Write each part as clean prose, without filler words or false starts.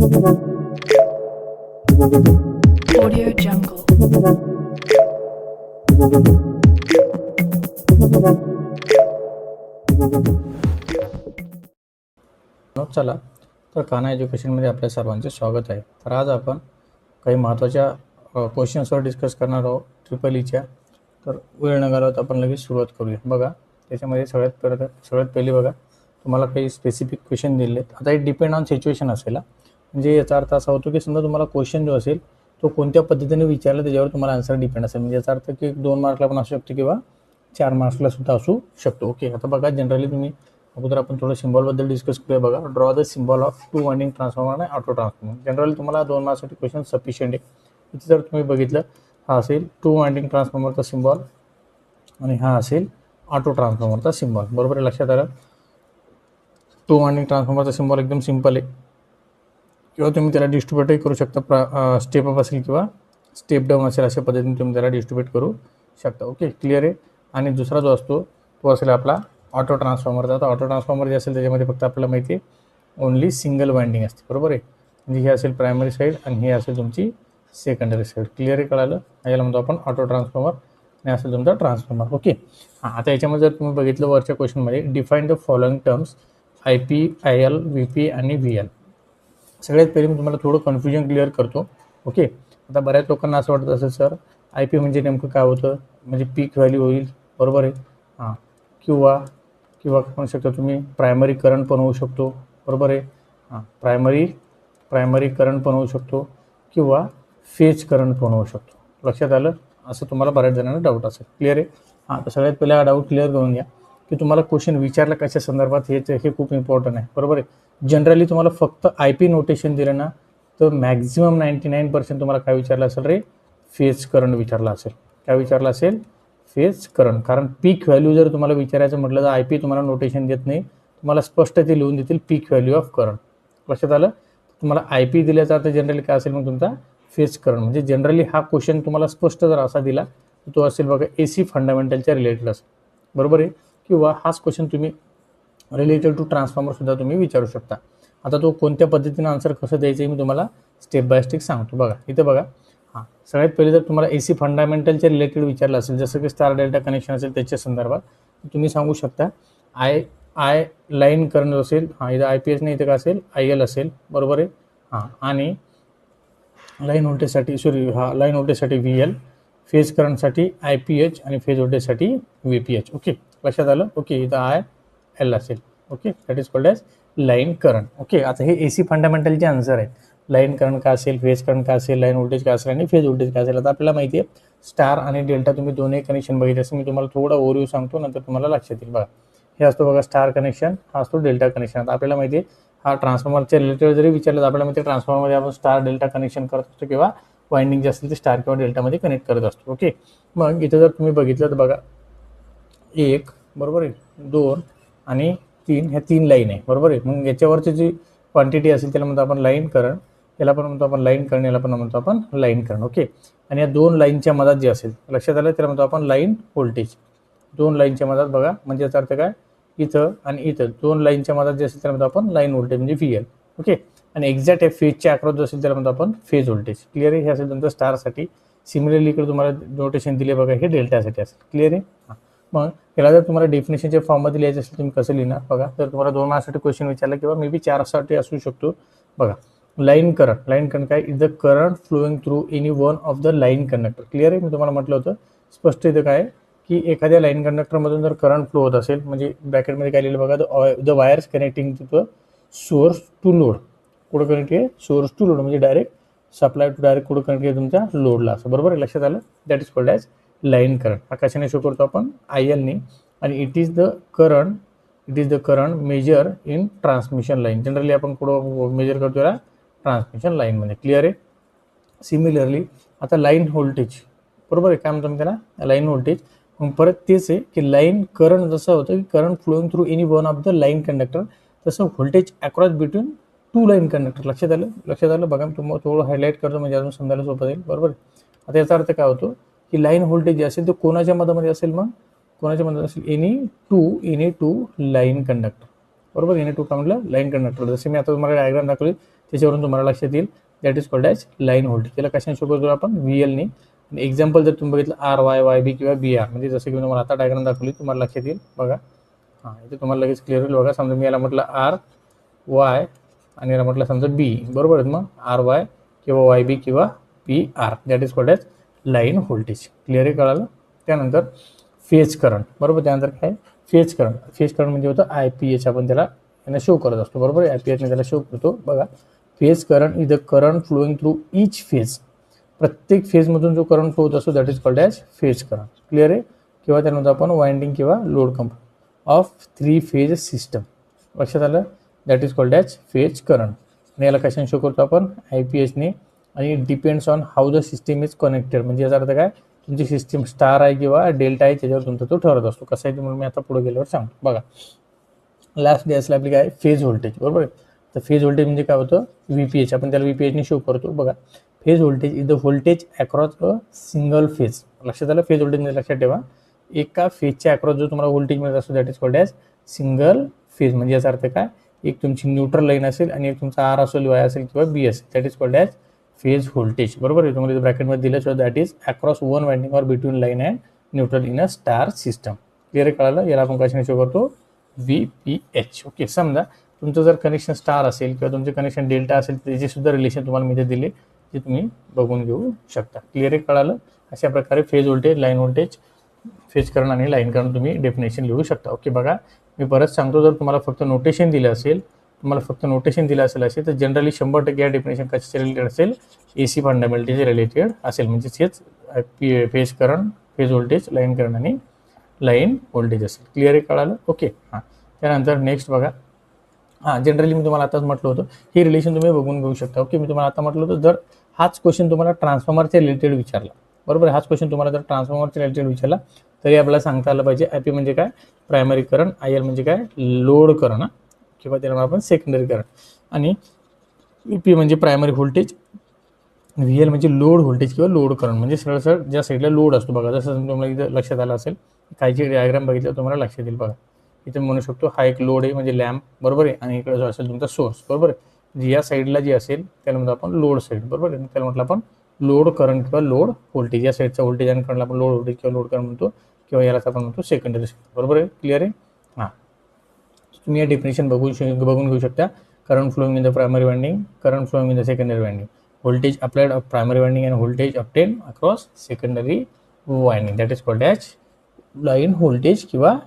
Audio Jungle. चला तर कान्हा एज्युकेशनमध्ये आपल्या सर्वांचे स्वागत आहे. तर आज आपण काही महत्त्वाच्या क्वेश्चन्सवर डिस्कस करणार आहोत ट्रिपल ईच्या. तर वेळ न घालवता आपण लगेच सुरुवात करूया. बघा त्याच्यामध्ये सगळ्यात पहिली बघा तुम्हाला काही स्पेसिफिक क्वेश्चन दिले आहेत. आता हे डिपेंड ऑन सिच्युएशन असेल, म्हणजे याचा अर्थ असा होतो की समजा तुम्हाला क्वेश्चन जो असेल तो कोणत्या पद्धतीने विचारला त्याच्यावर तुम्हाला आन्सर डिपेंड असेल. म्हणजे याचा अर्थ की 2 मार्कला पण असू शकतो किंवा 4 मार्क्सला सुद्धा असू शकतो. ओके, आता बघा जनरली तुम्ही अगोदर आपण थोडं सिम्बॉलबद्दल डिस्कस करूया. बघा, draw the symbol of two winding transformer आणि ऑटो ट्रान्सफॉर्मर. जनरली तुम्हाला 2 मार्क्ससाठी क्वेश्चन सफिशियंट आहे. इथे जर तुम्ही बघितलं हा असेल टू वाइंडिंग ट्रान्सफॉर्मरचा सिम्बॉल आणि हा असेल ऑटो ट्रान्सफॉर्मरचा सिम्बॉल. बरोबर आहे, लक्षात आलं. टू वाइंडिंग ट्रान्सफॉर्मरचा सिम्बॉल एकदम सिम्पल आहे, किंवा तुम्ही त्याला डिस्ट्रीब्युटही करू शकता. स्टेप अप असेल किंवा स्टेप डाऊन असेल, अशा पद्धतीने तुम्ही त्याला डिस्ट्रीब्यूट करू शकता. ओके, क्लिअर आहे. आणि दुसरा जो असतो तो असेल आपला ऑटो ट्रान्सफॉर्मरचा. तर ऑटो ट्रान्सफॉर्मर जे असेल त्याच्यामध्ये फक्त आपल्याला माहिती आहे ओनली सिंगल वाइंडिंग असते. बरोबर आहे, म्हणजे ही असेल प्रायमरी साईड आणि ही असेल तुमची सेकंडरी साईड. क्लिअर आहे, कळालं. याला म्हणतो आपण ऑटो ट्रान्सफॉर्मर आणि असेल तुमचा ट्रान्सफॉर्मर. ओके, हां, आता याच्यामध्ये जर तुम्ही बघितलं वरच्या क्वेश्चनमध्ये define the following terms IP, IL, VP आणि VL. सगळ्यात पहिले मी तुम्हाला थोडं कन्फ्युजन क्लिअर करतो. ओके, आता बऱ्याच लोकांना असं वाटत असेल सर IP म्हणजे नेमकं काय होतं, म्हणजे पीक व्हॅल्यू होईल. बरोबर आहे, हां, किंवा म्हणू शकता तुम्ही प्रायमरी करंट पण होऊ शकतो. बरोबर आहे, हां, प्रायमरी करंट पण होऊ शकतो किंवा फेज करंट पण होऊ शकतो. लक्षात आलं. असं तुम्हाला बऱ्याच जणांना डाऊट असेल. क्लिअर आहे. हां, तर सगळ्यात पहिला हा डाऊट क्लिअर करून घ्या की तुम्हाला क्वेश्चन विचारला कशा संदर्भात हे खूप इम्पॉर्टंट आहे. बरोबर आहे, जनरली तुम्हाला फक्त IP नोटेशन दिलं ना तर मॅक्झिमम 99% तुम्हाला काय विचारलं असेल रे, फेज करंट विचारला असेल. काय विचारलं असेल, फेज करंट. कारण पीक व्हॅल्यू जर तुम्हाला विचारायचं म्हटलं तर IP तुम्हाला नोटेशन देत नाही, तुम्हाला स्पष्ट ते लिहून देतील पीक व्हॅल्यू ऑफ करंट. लक्षात आलं. तुम्हाला IP दिल्याचा अर्थ जनरली काय असेल मग तुमचा फेज करंट. म्हणजे जनरली हा क्वेश्चन तुम्हाला स्पष्ट जर असा दिला तर तो असेल बघा AC फंडामेंटलच्या रिलेटेड असेल. बरोबर आहे, किंवा हाच क्वेश्चन तुम्ही रिलेटेड टू ट्रान्सफॉर्मर सुद्धा तुम्ही विचारू शकता. आता तो कोणत्या पद्धतीनं आन्सर कसं द्यायचं मी तुम्हाला स्टेप बाय स्टेप सांगतो. बघा इथं बघा, हां, सगळ्यात पहिले जर तुम्हाला AC फंडामेंटलच्या रिलेटेड विचारलं असेल, जसं की स्टार डेल्टा कनेक्शन असेल त्याच्या संदर्भात, तुम्ही सांगू शकता आय लाईन करंट असेल. हां, इथं IPS नाही, इथं काय असेल IL असेल. बरोबर आहे, हां, आणि लाईन व्होल्टेजसाठी VL, फेज करंटसाठी IPH आणि फेज व्होल्टेजसाठी VPH. ओके, लक्षात आलं. ओके, इथं IL असेल. Okay, that is called as line current. Okay, आता हे AC फंडामेंटलचे आन्सर आहेत. लाईन करंट काय असेल, फेज करंट काय असेल, लाईन व्होल्टेज काय असेल आणि फेज व्होल्टेज काय असेल. आता आपल्याला माहिती आहे स्टार आणि डेल्टा तुम्ही दोन्ही कनेक्शन बघितले असेल. मी तुम्हाला थोडा ओव्हरव्ह्यू सांगतो, नंतर तुम्हाला लक्षात येईल. बघा, हे असतो बघा स्टार कनेक्शन, हा असतो डेल्टा कनेक्शन. आता आपल्याला माहिती आहे हा ट्रान्सफॉर्मरच्या रिलेटेड जरी विचारलं तर आपल्याला माहिती आहे ट्रान्सफॉर्मरमध्ये आपण स्टार डेल्टा कनेक्शन करत असतो किंवा वाइंडिंग जे असतील ते स्टार किंवा डेल्टामध्ये कनेक्ट करत असतो. ओके, मग इथं जर तुम्ही बघितलं तर बघा 1, बरोबर आहे, 2 आणि 3, ह्या 3 लाईन आहे. बरोबर आहे, मग याच्यावरची जी क्वांटिटी असेल त्याला म्हणतो आपण लाईन करंट, याला पण म्हणतो आपण लाईन करंट, याला पण म्हणतो आपण लाईन करंट. ओके, आणि या 2 लाईनच्या मधात जे असेल लक्षात आलं त्याला म्हणतो आपण लाईन व्होल्टेज. 2 लाईनच्या मधात बघा, म्हणजे याचा अर्थ काय, इथं आणि इथं 2 लाईनच्या मधात जे असेल त्याला म्हणतो आपण लाईन व्होल्टेज म्हणजे VL. ओके, आणि एक्झॅक्ट या फेजच्या अक्रॉस जो असेल त्याला म्हणतो आपण फेज व्होल्टेज. क्लिअर आहे. हे असेल तुमचं स्टारसाठी. सिमिलरली इकडे तुम्हाला नोटेशन दिले बघा, हे डेल्टासाठी असेल. क्लिअर आहे. हां, मग याला जर तुम्हाला डेफिनेशनच्या फॉर्ममध्ये लिहायचं असेल तुम्ही कसं लिहिणार बघा. जर तुम्हाला 2 मार्क्ससाठी क्वेश्चन विचारला किंवा मे बी 4 साठी असू शकतो. बघा, लाईन करंट काय, is the current flowing through any one of the line conductor. Clear आहे. मी तुम्हाला म्हटलं होतं स्पष्ट इथं काय की एखाद्या लाईन कंडक्टरमधून जर करंट फ्लो होत असेल, म्हणजे ब्रॅकेटमध्ये काय लिहिलं बघा, the wires connecting to the source to load. कुठं कनेक्ट आहे, सोर्स टू लोड, म्हणजे डायरेक्ट सप्लाय टू डायरेक्ट कुठं कनेक्ट आहे तुमच्या लोडला असं. बरोबर आहे, लक्षात आलं. That is called as line current. हा कशाने शो करतो आपण, IL ने. आणि it is the current measure in transmission line. Generally आपण कुठं मेजर करतो याला, ट्रान्समिशन लाईनमध्ये. क्लिअर आहे. सिमिलरली आता लाईन व्होल्टेज, बरोबर आहे, काय म्हणतो मी त्याला, लाईन व्होल्टेज. मग परत तेच आहे की लाईन करंट जसं होतं की current flowing through any one of the line conductor, तसं voltage across between 2 line conductor. लक्षात आलं. बघा, तुम्हाला थोडं हायलाईट करतो म्हणजे अजून समजायला सोपं जाईल. बरोबर. आता याचा अर्थ काय होतो की लाईन व्होल्टेज जे असेल ते कोणाच्या मधामध्ये असेल, मग कोणाच्या मधात असेल, एनी टू लाईन कंडक्टर. बरोबर. एनी टू का म्हटलं लाईन कंडक्टर. जसे मी आता तुम्हाला डायग्राम दाखवली त्याच्यावरून तुम्हाला लक्षात येईल that is called as line voltage. त्याला कशाने शो करतो आपण, VL ने. एक्झाम्पल जर तुम्ही बघितलं RY, YB किंवा BR, म्हणजे जसं की मी तुम्हाला आता डायग्राम दाखवली तुम्हाला लक्षात येईल बघा. हां, इथे तुम्हाला लगेच क्लिअर होईल बघा. समजा मी याला म्हटलं RY आणि याला म्हटलं समजा B, बरोबर आहे. मग RY किंवा YB किंवा PR that is called as line voltage. Clear आहे, कळालं. त्यानंतर फेज करंट, बरोबर. त्यानंतर काय, फेज करंट. फेज करंट म्हणजे होतं IPH, आपण त्याला यांना शो करत असतो, बरोबर आहे. IPHने त्याला शो करतो बघा. Phase current is the current flowing through etch phase. प्रत्येक फेजमधून जो करंट फ्लो होत असतो that is called as phase current. Clear आहे. किंवा त्यानंतर आपण वाइंडिंग किंवा load component of 3 phase system, लक्षात आलं, that is called as phase current. आणि याला कशाने शो करतो आपण, IPHने. आणि depends on how the system is connected, म्हणजे याचा अर्थ काय, तुमची सिस्टीम स्टार आहे किंवा डेल्टा आहे त्याच्यावर तुमचा तो ठरत असतो. कसं आहे ते म्हणून मी आता पुढे गेल्यावर सांगतो बघा. लास्ट डे असलं आपली काय, फेज व्होल्टेज, बरोबर आहे. तर फेज व्होल्टेज म्हणजे काय होतं, VPH, आपण त्याला VPHने शो करतो बघा. Phase voltage is the voltage across a single phase. लक्षात आलं, फेज व्होल्टेज म्हणजे लक्षात ठेवा एका फेजच्या अक्रॉस जो तुम्हाला व्होल्टेज मिळत असतो that is called as single phase. म्हणजे याचा अर्थ काय, एक तुमची न्यूट्रल लाईन असेल आणि एक तुमचा R असेल, Y असेल किंवा B असेल, that is called as phase voltage, बरोबर आहे. तुम्हाला ब्रॅकेटमध्ये दिलं so that is across one winding or between line and neutral in a star system. Clear कळालं. याला आपण कशाने शो करतो, VPH. ओके. समजा तुमचं जर कनेक्शन स्टार असेल किंवा तुमचे कनेक्शन डेल्टा असेल त्याचे सुद्धा रिलेशन तुम्हाला मी दिले जे तुम्ही बघून घेऊ शकता. क्लिअर कळालं. अशा प्रकारे phase voltage, line voltage, phase current आणि लाईन करंट तुम्ही डेफिनेशन लिहू शकता. ओके. बघा मी परत सांगतो, जर तुम्हाला फक्त नोटेशन दिलं असेल असेल तर जनरली 100% या डेफिनेशन कशाचे रिलेटेड असेल, AC फंडामेंटलचे रिलेटेड असेल. म्हणजे हेच phase current, phase voltage, line current आणि लाईन व्होल्टेज असेल. क्लिअर कळालं. ओके. हां, त्यानंतर नेक्स्ट बघा. हां, जनरली मी तुम्हाला आताच म्हटलं होतं हे रिलेशन तुम्ही बघून घेऊ शकता. ओके. मी तुम्हाला आता म्हटलं होतं जर हाच क्वेश्चन तुम्हाला ट्रान्सफॉर्मरच्या रिलेटेड विचारला, बरोबर, हाच क्वेश्चन तुम्हाला जर ट्रान्सफॉर्मरच्या रिलेटेड विचारला तरी आपल्याला सांगता आलं पाहिजे IP म्हणजे काय, प्रायमरी करंट, IL म्हणजे काय, लोड करंट किंवा त्याला आपण सेकंडरी करंट, आणि VP म्हणजे प्रायमरी व्होल्टेज, VL म्हणजे लोड व्होल्टेज किंवा लोड करंट. म्हणजे सरळ सरळ ज्या साईडला लोड असतो बघा, जसं तुम्हाला इथं लक्षात आलं असेल, काहीची डायग्राम बघितलं तुम्हाला लक्षात येईल बघा. इथे म्हणू शकतो हा एक लोड आहे म्हणजे लॅम्प, बरोबर आहे, आणि इकडे जो असेल तुमचा सोर्स, बरोबर आहे. म्हणजे या साईडला जे असेल त्याला म्हणतो आपण लोड साईड, बरोबर आहे. त्याला म्हटलं आपण लोड करंट किंवा लोड व्होल्टेज. या साईडचा व्होल्टेज आणि करंटला आपण लोड व्होल्टेज किंवा लोड करंट म्हणतो, किंवा यालाच आपण म्हणतो सेकंडरी साईड, बरोबर आहे. क्लिअर आहे. हां, तुम्ही या डेफिनेशन बघून घेऊ शकता. Current flowing in the primary winding, current flowing in the secondary winding, voltage applied of primary winding and voltage obtained across secondary winding, that is called as line voltage किंवा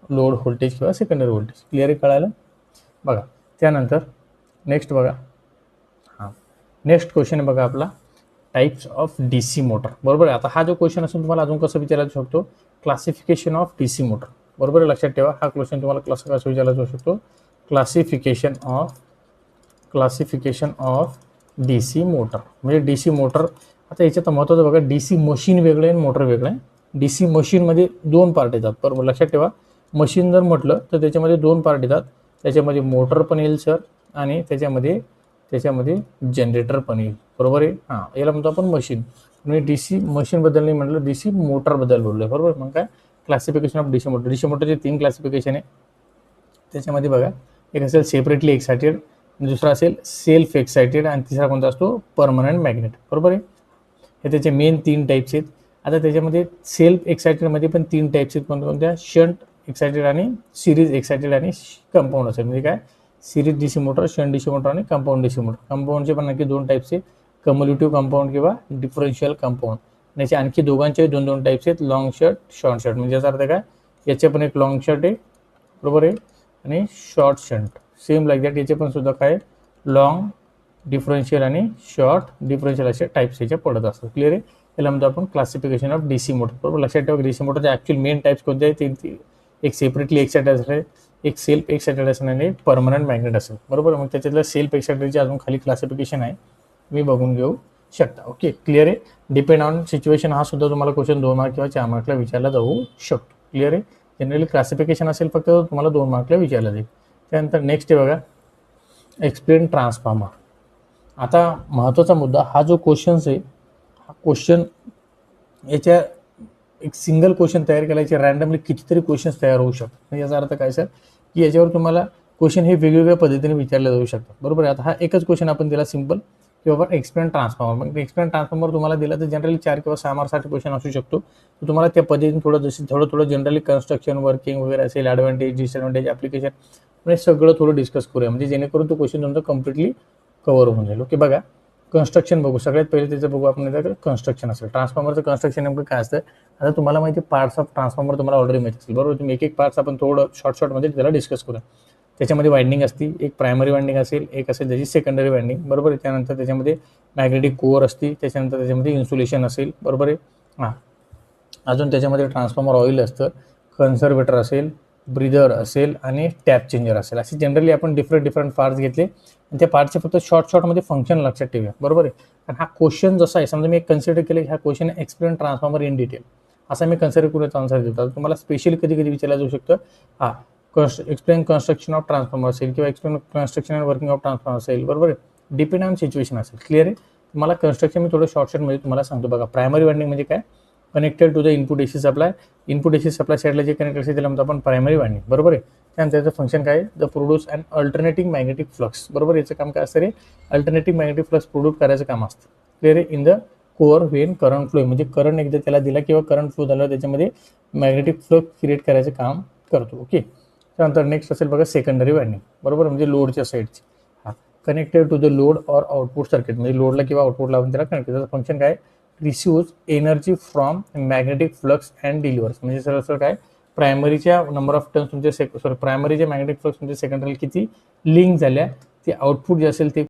load voltage किंवा secondary voltage. Clear कळालं. बघा त्यानंतर next बघा. हां, next question बघा आपला, types of DC motor, बरोबर आहे. आता हा जो क्वेश्चन असून तुम्हाला अजून कसं विचारायला शकतो, क्लासिफिकेशन ऑफ DC मोटर, बरोबर आहे. लक्षात ठेवा हा क्वेश्चन तुम्हाला कसं विचारला जाऊ शकतो, क्लासिफिकेशन ऑफ DC मोटर. म्हणजे DC मोटर, आता याच्यात महत्त्वाचं बघा, DC मशीन वेगळं आहे आणि मोटर वेगळं आहे. DC मशीनमध्ये 2 पार्ट येतात, बरोबर. लक्षात ठेवा मशीन जर म्हटलं तर त्याच्यामध्ये 2 पार्ट येतात, त्याच्यामध्ये मोटर पण येईल सर, आणि त्याच्यामध्ये जनरेटर पण येईल, बरोबर आहे. हां, याला म्हणतो आपण मशीन. म्हणजे DC मशीनबद्दल नाही म्हटलं, DC मोटरबद्दल बोललो आहे, बरोबर. मग काय classification of DC motor. DC मोटरचे 3 classification आहे. त्याच्यामध्ये बघा, एक असेल सेपरेटली एक्साइटेड, दुसरा असेल सेल्फ एक्साइटेड, आणि तिसरा कोणता असतो, परमनंट मॅग्नेट, बरोबर आहे. हे त्याचे मेन 3 टाईप्स आहेत. आता त्याच्यामध्ये सेल्फ एक्साइटेडमध्ये पण 3 टाईप्स आहेत, कोणत्या, शंट एक्साइटेड आणि सिरीज एक्साइटेड आणि कंपाऊंड असेल. म्हणजे काय, series DC motor, shunt DC motor आणि कंपाऊंड DC मोटर. कंपाऊंडचे पण आणखी 2 टाईप्स आहेत, कम्युलेटिव्ह कंपाऊंड किंवा डिफरन्शियल कंपाऊंड. याचे आणखी दोघांचे 2 टाईप्स आहेत, लॉंग शर्ट, शॉर्ट शर्ट. म्हणजे याचा अर्थ काय, याचे पण एक लॉंग शर्ट आहे, बरोबर आहे, आणि short shunt. Same like that याचे पण सुद्धा काय, लॉंग डिफरन्शियल आणि शॉर्ट डिफरन्शियल असे टाईप्स याच्या पडत असतात. क्लिअर आहे. याला म्हणतो आपण क्लासिफिकेशन ऑफ DC मोटर, बरोबर. लक्षात ठेवा DC मोटरचे ॲक्च्युअल मेन टाईप्स कोणते आहेत, एक सेपरेटली एक्साइटेड असेल, एक सेल्फ एक्साइटेड असेल आणि परमनंट मॅग्नेट असेल, बरोबर. मग त्याच्यातलं सेल्फ एक्साइटेडचे अजून खाली क्लासिफिकेशन आहे, तुम्ही बघून घेऊ शकता. ओके. क्लिअर आहे. डिपेंड ऑन सिच्युएशन हा सुद्धा तुम्हाला क्वेश्चन 2 मार्क किंवा 4 मार्कला विचारला जाऊ शकतो. क्लिअर आहे. जनरली क्लासिफिकेशन असेल फक्त तुम्हाला 2 मार्कला विचारला जाईल. त्यानंतर नेक्स्ट आहे बघा, एक्सप्लेन ट्रान्सफॉर्मर. आता महत्त्वाचा मुद्दा, हा जो क्वेश्चन्स आहे, हा क्वेश्चन याच्या एक सिंगल क्वेश्चन तयार करायचे रॅन्डमली कितीतरी क्वेश्चन्स तयार होऊ शकतात. म्हणजे याचा अर्थ काय सर, की याच्यावर तुम्हाला क्वेश्चन हे वेगवेगळ्या पद्धतीने विचारले जाऊ शकतात, बरोबर आहे. आता हा एकच क्वेश्चन आपण दिला सिंपल की बाबा एक्सप्लेन ट्रान्सफॉर्मर. मग एक्सप्लेन ट्रान्सफॉर्मर तुम्हाला दिला तर जनरली 4 किंवा 6 मार्क्ससाठी क्वेश्चन असू शकतो. तर तुम्हाला त्या पद्धतीने थोडं जनरली कन्स्ट्रक्शन, वर्किंग वगैरे असेल, ॲडव्हान्टेज, डिसएडव्हान्टेज, ॲप्लिकेशन, म्हणजे सगळं थोडं डिस्कस करूया, म्हणजे जेणेकरून तो क्वेश्चन तुमचा कम्प्लिटली कव्हर होऊन जाईल. ओके, बघा कन्स्ट्रक्शन बघू. सगळ्यात पहिले त्याचं बघू आपण. त्याचं कन्स्ट्रक्शन असेल, ट्रान्सफॉर्मरचं कन्स्ट्रक्शन नेमकं काय असतं. आता तुम्हाला माहिती पार्ट्स ऑफ ट्रान्सफॉर्मर तुम्हाला ऑलरेडी माहिती असेल, बरोबर. तुम्ही एक पार्ट्स आपण थोडं शॉर्टमध्ये त्याला डिस्कस करूया. त्याच्यामध्ये वाइंडिंग असते, एक प्रायमरी वाइंडिंग असेल, एक असेल त्याची सेकंडरी वाइंडिंग, बरोबर आहे. त्यानंतर त्याच्यामध्ये मॅग्नेटिक कोअर असते, त्याच्यानंतर त्याच्यामध्ये इन्सुलेशन असेल, बरोबर आहे. हां, अजून त्याच्यामध्ये ट्रान्सफॉर्मर ऑइल असतं, कन्सर्वेटर असेल, ब्रिदर असेल आणि टॅप चेंजर असेल. असे जनरली आपण डिफरंट पार्ट्स घेतले आणि त्या पार्टचे फक्त शॉर्टमध्ये फंक्शन लक्षात ठेवूया, बरोबर आहे. कारण हा क्वेश्चन जसा आहे, समजा मी एक कन्सिडर केलं की हा question explain transformer in detail, असा मी कन्सिडर करून आन्सर देतो. तुम्हाला स्पेशली कधी विचारला जाऊ शकतं, हा एक्सप्लेन कन्स्ट्रक्शन ऑफ ट्रान्सफॉर्मर असेल किंवा explain construction and working of transformer असेल, बरोबर आहे. डिपेंड ऑन सिच्युएशन असेल. क्लिअर आहे. तुम्हाला कन्स्ट्रक्शन मी थोडं शॉर्टमध्ये तुम्हाला सांगतो. बघा, प्रायमरी वाइंडिंग म्हणजे काय, connected to the input AC supply. Input AC supply साईडला जे कनेक्ट असेल त्याला म्हणतो आपण प्रायमरी वाइंडिंग, बरोबर आहे. त्यानंतर त्याचं फंक्शन काय, the produce and alternating magnetic flux, बरोबर. याचं काम काय असतं रे, अल्टरनेटिव्ह मॅग्नेटिक फ्लक्स प्रोड्यूस करायचं काम असतं. क्लिअर आहे. In the core when current flow, म्हणजे करंट एकदा त्याला दिला किंवा करंट फ्लो झाला त्याच्यामध्ये मॅग्नेटिक फ्लक्स क्रिएट करायचं काम करतो. ओके. त्यानंतर नेक्स्ट असेल बघा सेकंडरी वाइंडिंग, बरोबर, म्हणजे लोडच्या साईडची. हा, connected to the load or output circuit, म्हणजे लोडला किंवा आउटपुटला आपण त्याला कनेक्ट. त्याचं फंक्शन काय, receive energy from magnetic flux and delivers, म्हणजे सरळ काय, प्रायमरीच्या नंबर ऑफ टर्न्स तुमचे प्रायमरीच्या मॅग्नेटिक फ्लक्स तुमच्या सेकंडरी किती लिंक झाल्या, ते आउटपुट जे असेल ते